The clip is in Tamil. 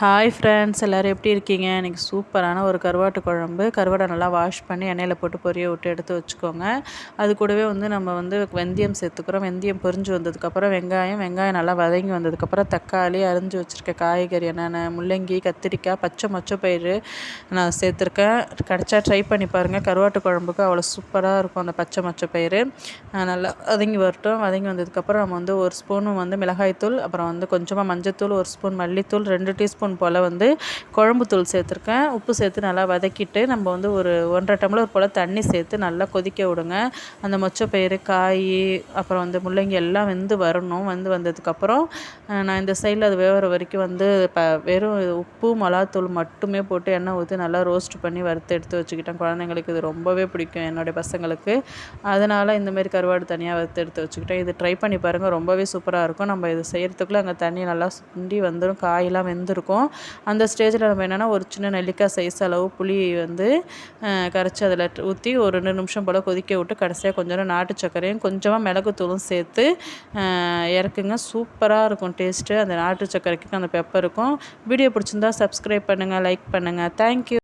ஹாய் ஃப்ரெண்ட்ஸ், எல்லோரும் எப்படி இருக்கீங்க? இன்றைக்கி சூப்பரான ஒரு கருவாட்டு குழம்பு. கருவாடை நல்லா வாஷ் பண்ணி எண்ணெயில் போட்டு பொரிய விட்டு எடுத்து வச்சுக்கோங்க. அது கூடவே நம்ம வெந்தயம் சேர்த்துக்கிறோம். வெந்தயம் பொரிஞ்சு வந்ததுக்கப்புறம் வெங்காயம் நல்லா வதங்கி வந்ததுக்கப்புறம் தக்காளி, அரிஞ்சு வச்சுருக்க காய்கறி என்னென்ன முள்ளங்கி, கத்திரிக்காய், பச்சை மொச்சப்பயிறு நான் சேர்த்துருக்கேன். கிடச்சா ட்ரை பண்ணி பாருங்கள். கருவாட்டு குழம்புக்கு அவ்வளோ சூப்பராக இருக்கும் அந்த பச்சை மொச்சப்பயிறு. நல்லா வதங்கி வரட்டும். வதங்கி வந்ததுக்கப்புறம் நம்ம ஒரு ஸ்பூன் மிளகாய்த்தூள், அப்புறம் கொஞ்சமாக மஞ்சத்தூள், ஒரு ஸ்பூன் மல்லித்தூள், 2 டீஸ்பூன் போல் குழம்பு தூள் சேர்த்துருக்கேன். உப்பு சேர்த்து நல்லா வதக்கிட்டு நம்ம ஒரு 1.5 டம்ளர் போல் தண்ணி சேர்த்து நல்லா கொதிக்க விடுங்க. அந்த மொச்சப்பயிறு, காய், அப்புறம் முள்ளங்கி எல்லாம் வெந்து வரணும். வந்ததுக்கப்புறம் நான் இந்த சைடில் அது வேகிற வரைக்கும் வெறும் உப்பு மிளகாத்தூள் மட்டுமே போட்டு எண்ணெய் ஊற்றி நல்லா ரோஸ்ட் பண்ணி வறுத்து எடுத்து வச்சுக்கிட்டேன். குழந்தைங்களுக்கு இது ரொம்பவே பிடிக்கும், என்னுடைய பசங்களுக்கு. அதனால் இந்தமாரி கருவாடு தனியாக வறுத்து எடுத்து வச்சுக்கிட்டேன். இது ட்ரை பண்ணி பாருங்கள், ரொம்பவே சூப்பராக இருக்கும். நம்ம இது செய்கிறதுக்குள்ளே அங்கே தண்ணி நல்லா சுண்டி வந்துடும், காயெல்லாம் வெந்திருக்கும். அந்த ஸ்டேஜில் நம்ம என்னென்னா ஒரு சின்ன நெல்லிக்காய் சைஸ் அளவு புளி கரைச்சி அதில் ஊற்றி ஒரு 2 நிமிஷம் போல் கொதிக்க விட்டு கடைசியாக கொஞ்சம் நாட்டு சர்க்கரையும் கொஞ்சமாக மிளகுத்தூளும் சேர்த்து இறக்குங்க. சூப்பராக இருக்கும் டேஸ்ட்டு. அந்த நாட்டு சர்க்கரைக்கு அந்த பெப்பருக்கும். வீடியோ பிடிச்சிருந்தா சப்ஸ்கிரைப் பண்ணுங்கள், லைக் பண்ணுங்கள். தேங்க்யூ.